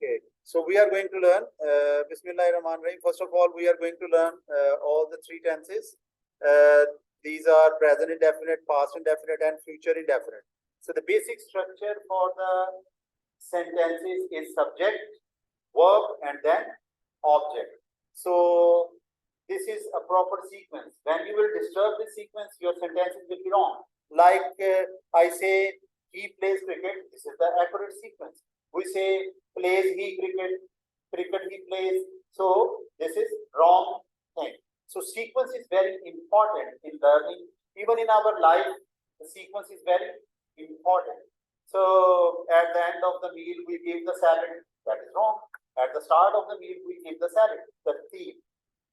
Okay, so we are going to learn Bismillahirrahmanirrahim. First of all, we are going to learn all the three tenses. These are present indefinite, past indefinite, and future indefinite. So the basic structure for the sentences is subject, verb, and then object. So this is a proper sequence. When you will disturb this sequence, your sentences will be wrong. Like I say, he plays cricket. This is the accurate sequence. We say plays he cricket, cricket he plays. So this is wrong thing. So sequence is very important in learning. Even in our life, the sequence is very important. So at the end of the meal, we give the salad. That is wrong. At the start of the meal, we give the salad. The theme.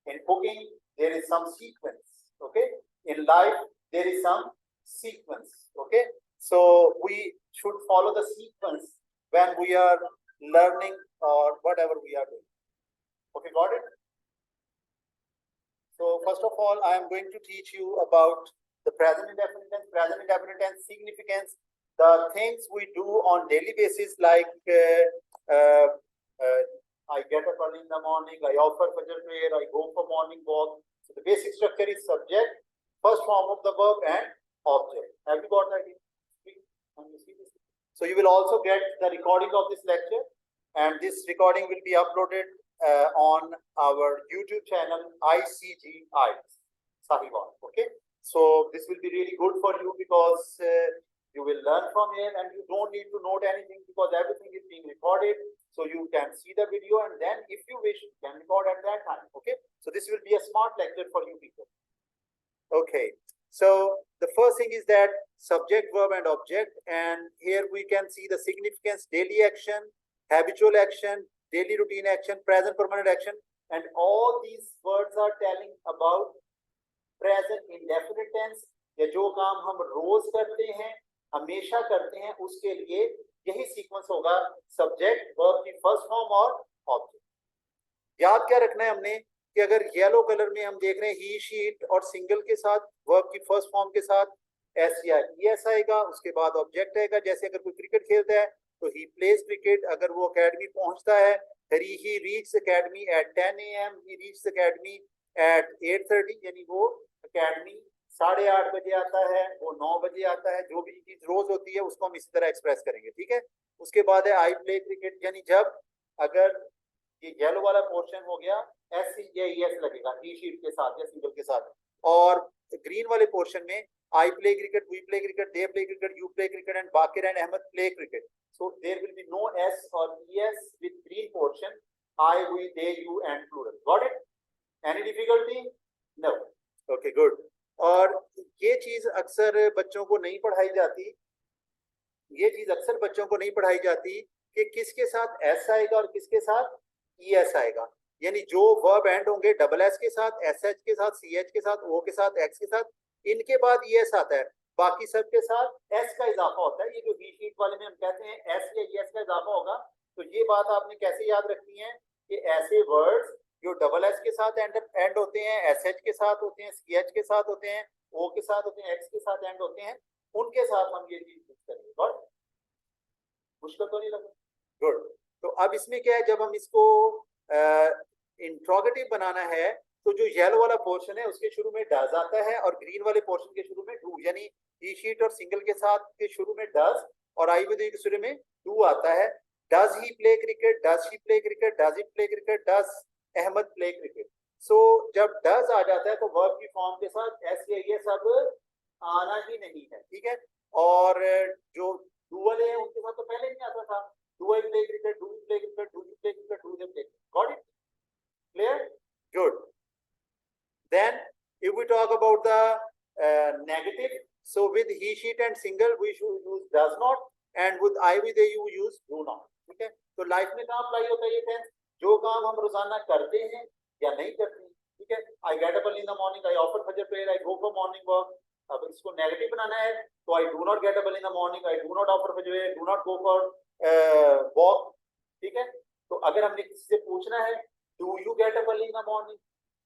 In cooking, there is some sequence. Okay. In life, there is some sequence. Okay. So we should follow the sequence when we are learning or whatever we are doing. Okay, got it? So first of all, I am going to teach you about the present indefinite tense significance, the things we do on daily basis, like I get up early in the morning, I offer fajr prayer, I go for morning walk. So the basic structure is subject, first form of the verb, and object. Have you got that? So you will also get the recording of this lecture, and this recording will be uploaded on our YouTube channel ICG IELTS Sahiwal. Okay, so this will be really good for you because you will learn from here, and you don't need to note anything because everything is being recorded. So you can see the video, and then if you wish, you can record at that time. Okay, so this will be a smart lecture for you people. Okay. So the first thing is that subject, verb, and object, and here we can see the significance: daily action, habitual action, daily routine action, present permanent action, and all these words are telling about present indefinite tense. या जो काम हम रोज करते हैं, हमेशा करते हैं, उसके लिए यही सीक्वेंस होगा: सब्जेक्ट, वर्ब की फर्स्ट फॉर्म और ऑब्जेक्ट. याद क्या रखना है हमने कि अगर येलो कलर में हम देख रहे हैं ही, शीट और सिंगल के साथ वर्ब की फर्स्ट फॉर्म के साथ एस या ईएस आएगा, उसके बाद ऑब्जेक्ट आएगा. जैसे अगर कोई क्रिकेट खेलता है तो ही प्लेज क्रिकेट. अगर वो एकेडमी पहुंचता है, he reach academy at 10 AM, he reach academy at 8:30, यानी वो एकेडमी 8:30 बजे आता है, वो 9 बजे आता है. जो भी चीज रोज होती है उसको हम इसी तरह एक्सप्रेस करेंगे. ठीक है. उसके बाद है आई प्ले क्रिकेट, यानी जब अगर ये येलो वाला पोर्शन हो गया, एस या ईएस लगेगा ही शीट के साथ या सिंगल के साथ. और ग्रीन वाले पोर्शन में I play cricket, we play cricket, they play cricket, you play cricket, and Baqir and Ahmad play cricket. So there will be no S और ES with green portion, I, we, they, you and plural. Got it? Any difficulty? No. Okay, good. और ये चीज अक्सर बच्चों को नहीं पढ़ाई जाती, कि किसके साथ एस आएगा और किसके साथ ईएस आएगा. यानी जो वर्ब एंड होंगे डबल एस के साथ, एस एच के साथ, सी एच के साथ, ओ के साथ, एक्स के साथ, इनके बाद ईएस आता है. बाकी सब के साथ एस का इजाफा होता है. ये जो वी शीट वाले में हम कहते हैं एस या ईएस का इजाफा होगा. तो ये बात आपने कैसे याद रखनी है कि ऐसे वर्ड्स जो डबल एस के साथ एंड होते हैं, एस एच के साथ होते हैं, सी एच के साथ होते हैं, ओ के साथ होते हैं, एक्स के साथ एंड होते हैं, उनके साथ हम ये चीज यूज करेंगे. गुड. मुश्किल तो नहीं लगा? गुड. तो अब इसमें क्या है, जब हम इसको इंट्रोगेटिव बनाना है तो जो येलो वाला पोर्शन है उसके शुरू में डज आता है और ग्रीन वाले पोर्शन के शुरू में डू. यानी ही शीट और सिंगल के साथ के शुरू में डज और आई विद के शुरू में डू आता है. Does he play cricket, does she play cricket, does it play cricket, does Ahmad play cricket. So जब डज आ जाता है तो वर्ब की फॉर्म के साथ एस या ये सब आना ही नहीं है. ठीक है. और जो डू वाले हैं उनके साथ तो पहले नहीं आता था. Do I play cricket? Do you play cricket? Do you play cricket? Do they play cricket? Got it? Clear? Good. Then, if we talk about the negative, so with he, sheet and single, we should use does not, and with I, with they, you use do not. ठीक है. तो life में कहाँ apply होता है ये tense? जो काम हम रोजाना करते हैं या नहीं करते हैं. ठीक है. I get up early in the morning, I offer fajr prayer, I go for morning walk. अब इसको नेगेटिव बनाना है तो I do not get up early in the morning, I do not offer fajr prayer, do not go for walk. ठीक है. तो अगर हमने किसी से पूछना है do you get up early in the morning,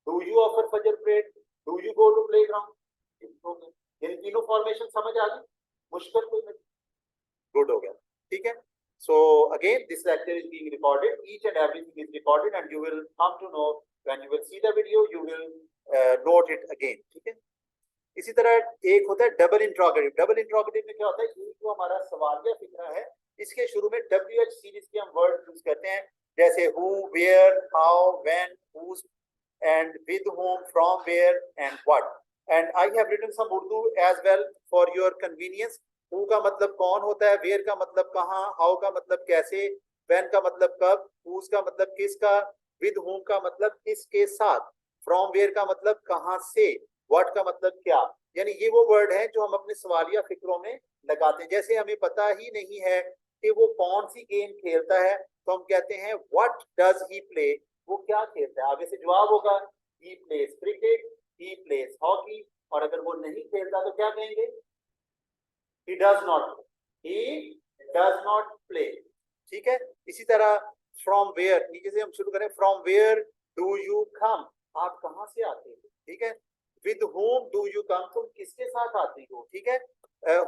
do you offer फजर prayer, do you go to playground, इन तीनों फॉर्मेशन समझ आ गई? मुश्किल कोई नहीं. गुड हो गया. ठीक है. So again, this lecture is being recorded. Each and everything is recorded, and you will come to know when you will see the video. You will note it again. ठीक है? इसी तरह एक होता है डबल इंट्रोगेटिव। डबल इंट्रोगेटिव में क्या होता है, ये जो हमारा सवालिया फिक्रा है, इसके शुरू में WH सीरीज के हम वर्ड यूज करते हैं, जैसे who, where, how, when, whose and with whom, from where and what. And I have written some Urdu as well for your convenience. Who का मतलब कौन होता है, where का मतलब कहाँ, how का मतलब कैसे, when का मतलब कब, whose का मतलब किसका, with whom का मतलब किसके साथ, from where का मतलब कहाँ से, what का मतलब क्या। यानी ये वो वर्ड है जो हम अपने सवालिया फिक्रों में लगाते हैं। जैसे हमें पता ही नहीं है कि वो कौन सी गेम खेलता है, तो हम कहते हैं what does he play, वो क्या खेलता है। आगे से जवाब होगा he plays cricket, he plays hockey, और अगर वो नहीं खेलता तो क्या कहेंगे, he does not play, he does not play। ठीक है। इसी तरह from where, नीचे से हम शुरू करें, from where do you come, आप कहाँ से आते हो। ठीक है। with whom do you come, तुम किसके साथ आते हो। ठीक है।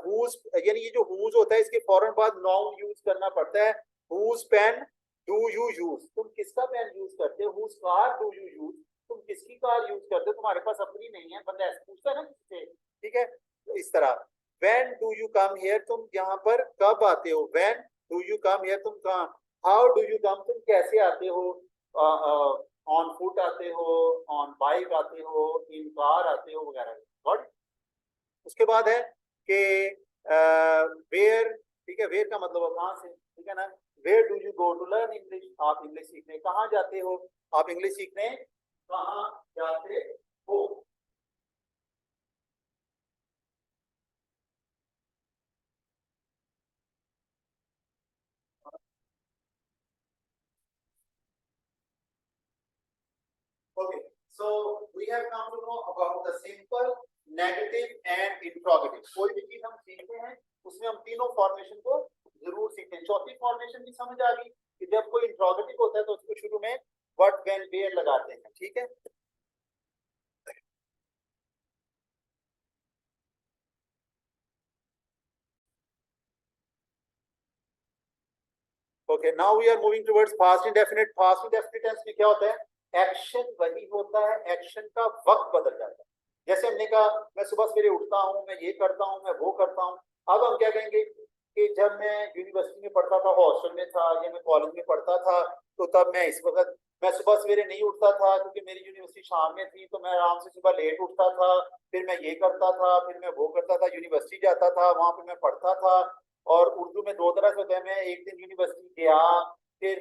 whose, यानी ये जो whose होता है इसके फौरन बाद noun यूज करना पड़ता है। whose pen do you use, तुम किसका पेन यूज करते हो। whose car do you use, तुम किसकी कार यूज करते हो, तुम्हारे पास अपनी नहीं है, बंदा ऐसे पूछता है ना किसी से। ठीक है। तो इस तरह when do you come here, तुम यहाँ पर कब आते हो। when do you come here, तुम कहाँ। how do you come, तुम कैसे आते हो। on foot आते हो, on bike आते हो, in car आते हो, वगैरह। Got it? उसके बाद है कि where, ठीक है, where का मतलब कहाँ से। ठीक है ना। Where do you go to learn English, आप इंग्लिश सीखने कहाँ जाते हो, आप इंग्लिश सीखने कहाँ जाते हो। Okay, so we have come to know about the simple, negative and interrogative। कोई भी चीज हम सीखते हैं उसमें हम तीनों फॉर्मेशन को जरूर सीखते हैं। चौथी फॉर्मेशन भी समझ आ गई कि जब कोई इंट्रोगेटिव होता है तो उसको शुरू में व्हाट, व्हेन, वेयर लगाते हैं। ठीक है। Okay, now we are moving towards past indefinite. Past indefinite tense में क्या होता है, एक्शन वही होता है, एक्शन का वक्त बदल जाता है। जैसे हमने कहा मैं सुबह सवेरे उठता हूँ, मैं ये करता हूँ, मैं वो करता हूँ। अब हम क्या कहेंगे कि जब मैं यूनिवर्सिटी में पढ़ता था, हॉस्टल में था, या मैं कॉलेज में पढ़ता था, तो तब मैं इस वक्त मैं सुबह सवेरे नहीं उठता था क्योंकि मेरी यूनिवर्सिटी शाम में थी, तो मैं आराम से सुबह लेट उठता था, फिर मैं ये करता था, फिर मैं वो करता था, यूनिवर्सिटी जाता था, वहां पे मैं पढ़ता था। और उर्दू में दो तरह से होता है। मैं एक दिन यूनिवर्सिटी गया, फिर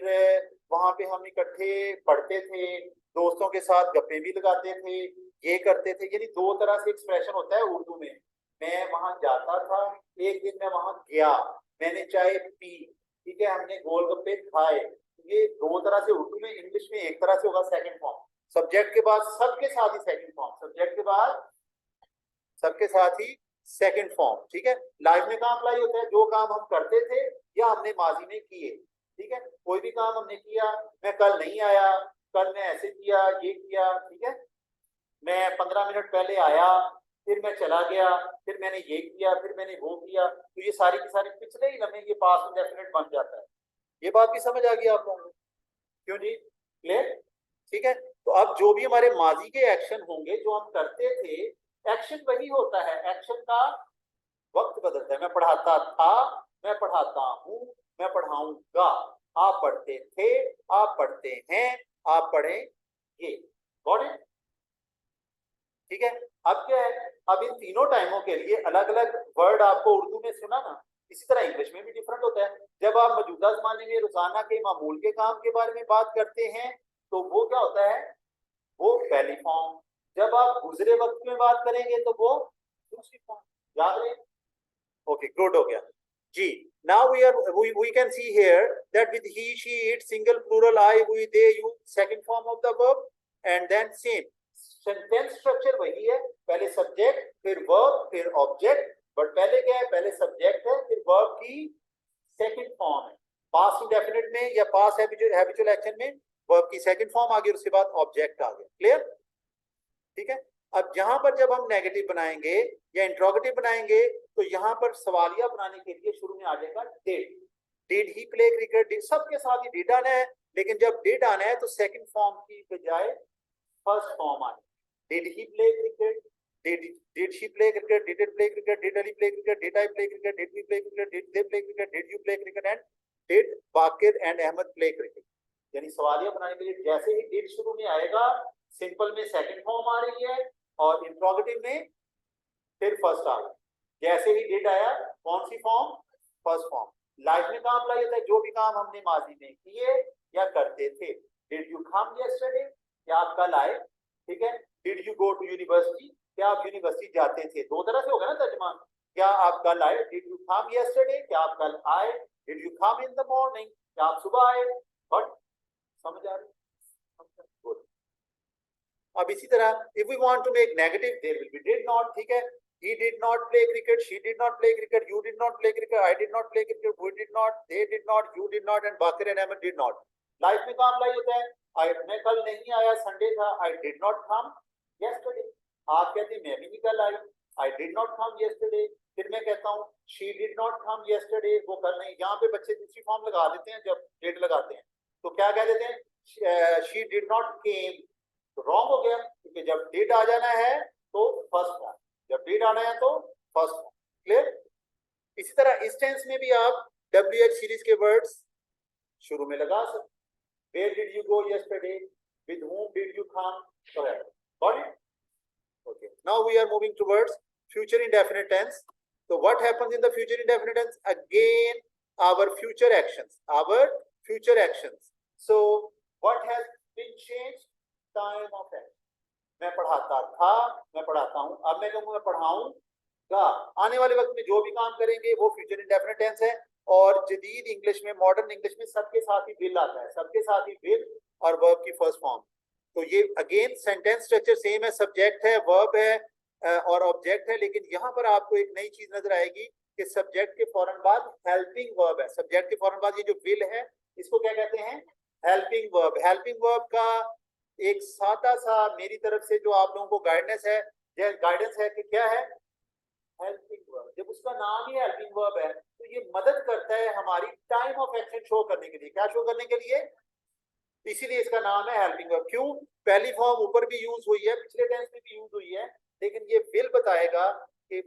वहां पे हम इकट्ठे पढ़ते थे, दोस्तों के साथ गप्पे भी लगाते थे, ये करते थे। यानी दो तरह से एक्सप्रेशन होता है उर्दू में। मैं वहां जाता था, एक दिन मैं वहां गया, मैंने चाय पी, ठीक है, हमने गोलगप्पे खाए। ये दो तरह से उर्दू में। इंग्लिश में एक तरह से होगा सेकंड फॉर्म, सब्जेक्ट के बाद सबके साथ ही सेकंड फॉर्म, सब्जेक्ट के बाद सबके साथ ही सेकंड फॉर्म। ठीक है। लाइफ में काम अप्लाई होता है, जो काम हम करते थे या हमने माजी में किए। ठीक है। कोई भी काम हमने किया, मैं कल नहीं आया, कल मैं ऐसे किया, ये किया। ठीक है। मैं 15 मिनट पहले आया, फिर मैं चला गया, फिर मैंने ये किया, फिर मैंने वो किया, तो ये सारी की सारी पिछले ही लम्हे ये पास्ट इंडेफिनिट बन जाता है। ये बात भी समझ आ गई आप लोगों को, क्यों जी, क्लियर। ठीक है। तो अब जो भी हमारे माजी के एक्शन होंगे जो हम करते थे, एक्शन वही होता है, एक्शन का वक्त बदलता है। मैं पढ़ाता था, मैं पढ़ाता हूँ, मैं पढ़ाऊंगा, आप पढ़ते थे, आप पढ़ते हैं, आप पढ़ेंगे। Got it. ठीक है। अब क्या है, अब इन तीनों टाइमों के लिए अलग अलग वर्ड आपको उर्दू में सुना ना, इसी तरह इंग्लिश में भी डिफरेंट होता है। जब आप मौजूदा जमाने में रोजाना के मामूल के काम के बारे में बात करते हैं तो वो क्या होता है, वो पहली फॉर्म। जब आप गुजरे वक्त में बात करेंगे तो वो दूसरी फॉर्म। याद रहे। ओके, गुड हो गया जी। Now we can see here that with he, she, it, single, plural, I, we, they, you, second form of the verb, and then same sentence structure वही है, पहले सब्जेक्ट, फिर वर्ब, फिर object. But पहले क्या है, पहले सब्जेक्ट है, फिर वर्ब की सेकंड फॉर्म है। पास्ट इंडेफिनिट में या पास्ट हैबिचुअल एक्शन में वर्ब की सेकंड फॉर्म आ गई, उसके बाद ऑब्जेक्ट आ गया। क्लियर। ठीक है। अब यहाँ पर जब हम नेगेटिव बनाएंगे या इंट्रोगेटिव बनाएंगे तो यहाँ पर सवालिया बनाने के लिए शुरू में आ जाएगा date. Did he play cricket, सबके साथ ही डिड आना है, लेकिन जब डिड आना है तो सेकंड फॉर्म की बजाय फर्स्ट फॉर्म आना है। Did he play cricket, did she play cricket, did it play cricket, did Ali play cricket, did I play cricket, did we play cricket, did they play cricket, did you play cricket, and did Bakir and Ahmed play cricket। यानी सवालिया बनाने के लिए जैसे ही did शुरू में आएगा, simple में सेकंड फॉर्म आ रही है और इंट्रोगेटिव में फिर फर्स्ट आ रहा है। जैसे ही did आया, कौन सी फॉर्म? First form. लाइफ में काम अप्लाई होता है, जो भी काम हमने माजी में किए या करते थे। Did you come yesterday, क्या आप कल आए, ठीक है। Did you go to university, क्या आप यूनिवर्सिटी जाते थे। दो तरह से होगा ना तर्जुमा, क्या आप कल आए, डिड यू कम यस्टरडे, क्या आप कल आए, did you come in the morning, क्या आप सुबह आए। बट समझ आ रही? अब इसी तरह if we want to make negative, there will be did not, ठीक है। he did not play cricket, she did not play cricket, you did not play cricket, I did not play cricket, we did not, they did not, you did not, and Bakir and Ahmed did not। Life में काम लाई होता है, मैं कल नहीं आया, Sunday था, I did not come yesterday। आप कहते हैं मैं भी नहीं कल आई, I did not come yesterday। फिर मैं कहता हूँ she did not come yesterday, वो कल नहीं। यहाँ पे बच्चे दूसरी फॉर्म लगा देते हैं जब did लगाते हैं, तो क्या कह देते हैं she did not came, तो रॉन्ग हो गया, क्योंकि जब did आ जाना है तो फर्स्ट फॉर्म, जब did आना है तो फर्स्ट फॉर्म। क्लियर? इसी तरह इस टेंस में भी आप WH सीरीज के वर्ड्स शुरू में लगा सकते। Where did you go yesterday? With whom did you come? Correct. Got it? Okay. Now we are moving towards future indefinite tense. So what happens in the future indefinite tense? Again, our future actions. Our future actions. So what has been changed? Time of action. मैं पढ़ाता था, मैं पढ़ाता हूँ, अब मैं कहूँगा मैं पढ़ाऊंगा। आने वाले वक्त में जो भी काम करेंगे वो फ्यूचर इंडेफिनिट टेंस है। और जदीद इंग्लिश में, मॉडर्न इंग्लिश में सबके साथ ही विल आता है, सबके साथ ही विल और वर्ब की फर्स्ट फॉर्म। तो ये अगेन सेंटेंस स्ट्रक्चर सेम है, सब्जेक्ट है, वर्ब है और ऑब्जेक्ट है, लेकिन यहाँ पर आपको एक नई चीज नजर आएगी कि सब्जेक्ट के फौरन बाद हेल्पिंग वर्ब है। सब्जेक्ट के फौरन बाद ये जो विल है इसको क्या कहते हैं? Helping verb. हेल्पिंग वर्ब का एक सादा सा मेरी तरफ से जो आप लोगों को गाइडेंस है कि क्या है हेल्पिंग वर्ब। जब उसका नाम ही हेल्पिंग वर्ब है तो ये मदद करता है हमारी टाइम ऑफ एक्शन शो करने के लिए। क्या शो करने के लिए? इसीलिए इसका नाम है हेल्पिंग वर्ब। क्यों? पहली फॉर्म ऊपर भी यूज हुई है, पिछले टेंस में भी यूज हुई है, लेकिन ये विल बताएगा कि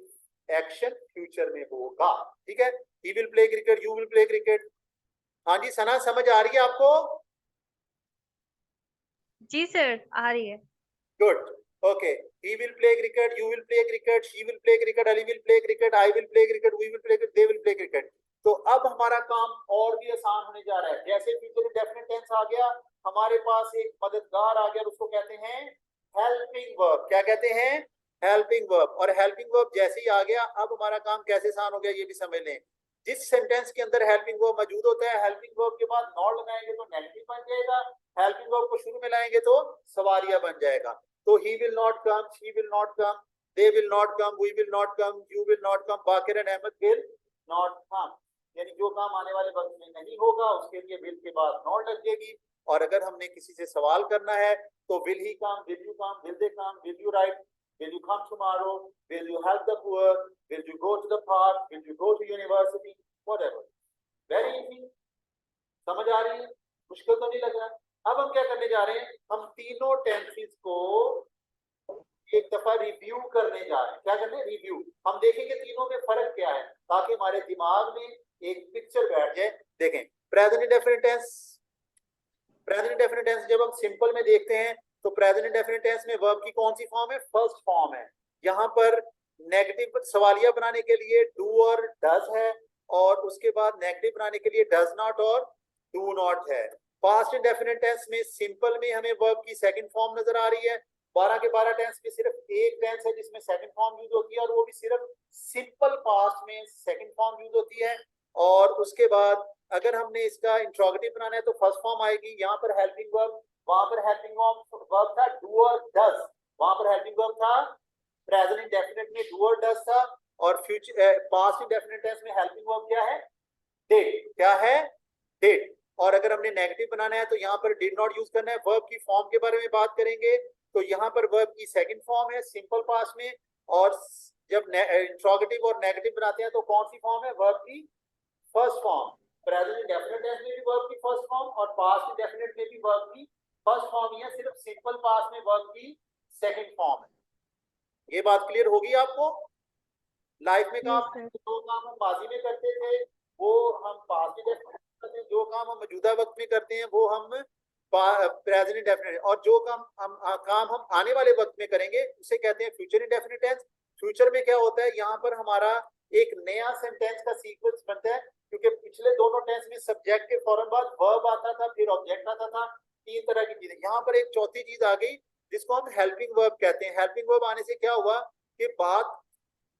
एक्शन फ्यूचर में होगा। ठीक है, he will play cricket, you will play cricket. हाँ जी सना, समझ आ रही है आपको? जी सर, आ रही है। Good, okay. he will play cricket, you will play cricket, she will play cricket, Ali will play cricket, I will play cricket, we will play cricket, they will play cricket। तो अब हमारा काम और भी आसान होने जा रहा है। जैसे फ्यूचर इंडेफिनिट टेंस आ गया, हमारे पास एक मददगार आ गया, उसको कहते हैं हेल्पिंग वर्ब। क्या कहते हैं? Helping verb. और हेल्पिंग वर्ब जैसे ही आ गया, अब हमारा काम कैसे आसान हो गया ये भी समझ लें। जिस सेंटेंस के अंदर हेल्पिंग वर्ब मौजूद होता है, हेल्पिंग वर्ब के बाद नॉट लगाएंगे तो नेगेटिव बन जाएगा, हेल्पिंग वर्ब को शुरू में लाएंगे तो सवारिया बन जाएगा। तो he will not come, she will not come, they will not come, we will not come, you will not come, Bakir and Ahmed will not come। यानी जो काम आने वाले वक्त में नहीं होगा उसके लिए will के बाद not लगेगी। और अगर हमने किसी से सवाल करना है तो will he come, will you come, will they come, will you write, will you come tomorrow, will you help the poor, will you go to the park, will you go to university, whatever। Very easy। समझ आ रही है? मुश्किल तो नहीं लग रहा। अब हम क्या करने जा रहे हैं? हम तीनों टेंसेस को एक दफा रिव्यू करने जा रहे हैं। क्या करने? रिव्यू। हम देखेंगे तीनों में फर्क क्या है, ताकि हमारे दिमाग में एक पिक्चर बैठ जाए। देखें, present indefinite tense, present indefinite tense जब हम सिंपल में देखते हैं तो प्रेजेंट इंडेफिनिट टेंस में वर्ब की कौन सी फॉर्म है? फर्स्ट फॉर्म है। यहाँ पर नेगेटिव सवालिया बनाने के लिए डू और डज है, और उसके बाद नेगेटिव बनाने के लिए डज नॉट और डू नॉट है। पास्ट इंडेफिनिट टेंस में सिंपल में हमें वर्ब की सेकंड फॉर्म नजर आ रही है। 12 के 12 टेंस में सिर्फ एक टेंस है जिसमें सेकंड फॉर्म यूज होती है, और वो भी सिर्फ सिंपल पास्ट में सेकंड फॉर्म यूज होती है। और उसके बाद अगर हमने इसका इंट्रोगेटिव बनाना है तो फर्स्ट फॉर्म आएगी। यहाँ पर हेल्पिंग वर्ब, वहां पर हेल्पिंग वर्ब था डू और डज, वहां पर हेल्पिंग वर्ब था प्रेजेंट इंडेफिनिट में डू और डज था, और फ्यूचर पास्ट इंडेफिनिट टेंस में हेल्पिंग वर्ब क्या है? डिड। क्या है? डिड। और अगर हमने नेगेटिव बनाना है तो यहाँ पर डिड नॉट यूज करना है। वर्ब की फॉर्म के बारे में बात करेंगे तो यहाँ पर वर्ब की सेकंड फॉर्म है सिंपल पास्ट में, और जब इंट्रोगेटिव और नेगेटिव बनाते हैं तो कौन सी फॉर्म है? वर्ब की first form. Present indefinite tense में भी वर्ब की फर्स्ट फॉर्म और पास्ट इंडेफिनिट में भी वर्ब की फर्स्ट फॉर्म ही है, सिर्फ सिंपल पास्ट में वर्ब की सेकंड फॉर्म है। ये बात क्लियर होगी आपको? लाइफ में काम, Yes, sir. जो काम हम माजी में करते थे वो हम पास्ट इंडेफिनिट करते हैं, जो काम हम मौजूदा वक्त में करते हैं वो हम प्रेजेंट इंडेफिनिट, और जो काम हम आने वाले वक्त में करेंगे उसे कहते हैं फ्यूचर इंडेफिनिट टेंस। फ्यूचर में क्या होता है, यहाँ पर हमारा एक नया सेंटेंस का सीक्वेंस बनता है, क्योंकि पिछले दोनों टेंस में सब्जेक्ट के फौरन बाद वर्ब आता था, फिर ऑब्जेक्ट आता था, तीन तरह की चीजें। यहाँ पर एक चौथी चीज आ गई जिसको हम हेल्पिंग वर्ब कहते हैं। हेल्पिंग वर्ब आने से क्या हुआ कि बात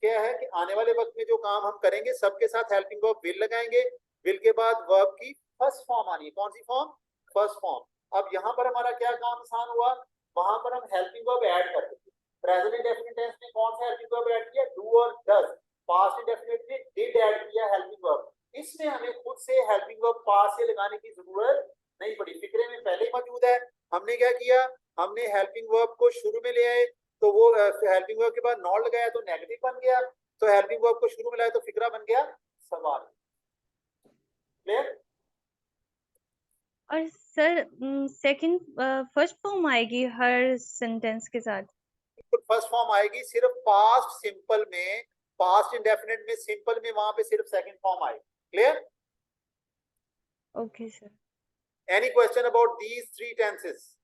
क्या है कि आने वाले वक्त में जो काम हम करेंगे सबके साथ हेल्पिंग वर्ब विल लगाएंगे, विल के बाद वर्ब की फर्स्ट फॉर्म आनी है। कौन सी फॉर्म? First form. अब यहाँ पर हमारा क्या काम आसान हुआ, वहां पर हम हेल्पिंग वर्ब ऐड करते थे। प्रेजेंट इंडेफिनिट टेंस में कौन सा हेल्पिंग वर्ब ऐड किया? डू और डज। पास्ट इंडेफिनिट में डिड ऐड किया हेल्पिंग वर्ब। इसमें हमें खुद से हेल्पिंग वर्ब पास से लगाने की जरूरत नहीं पड़ी, फिक्रे में पहले ही मौजूद है। हमने क्या किया, हमने हेल्पिंग वर्ब को शुरू में ले आए, तो वो हेल्पिंग वर्ब के बाद नॉट लगाया तो नेगेटिव बन गया, तो हेल्पिंग वर्ब को शुरू में लाया तो फिक्रा बन गया सवाल। क्लियर? और सर सेकंड फर्स्ट फॉर्म आएगी हर सेंटेंस के साथ? फर्स्ट फॉर्म आएगी सिर्फ पास्ट सिंपल में, पास्ट इंडेफिनिट में सिंपल में वहां पे सिर्फ सेकंड फॉर्म आएगी। Clear? Okay sir. Any question about these three tenses?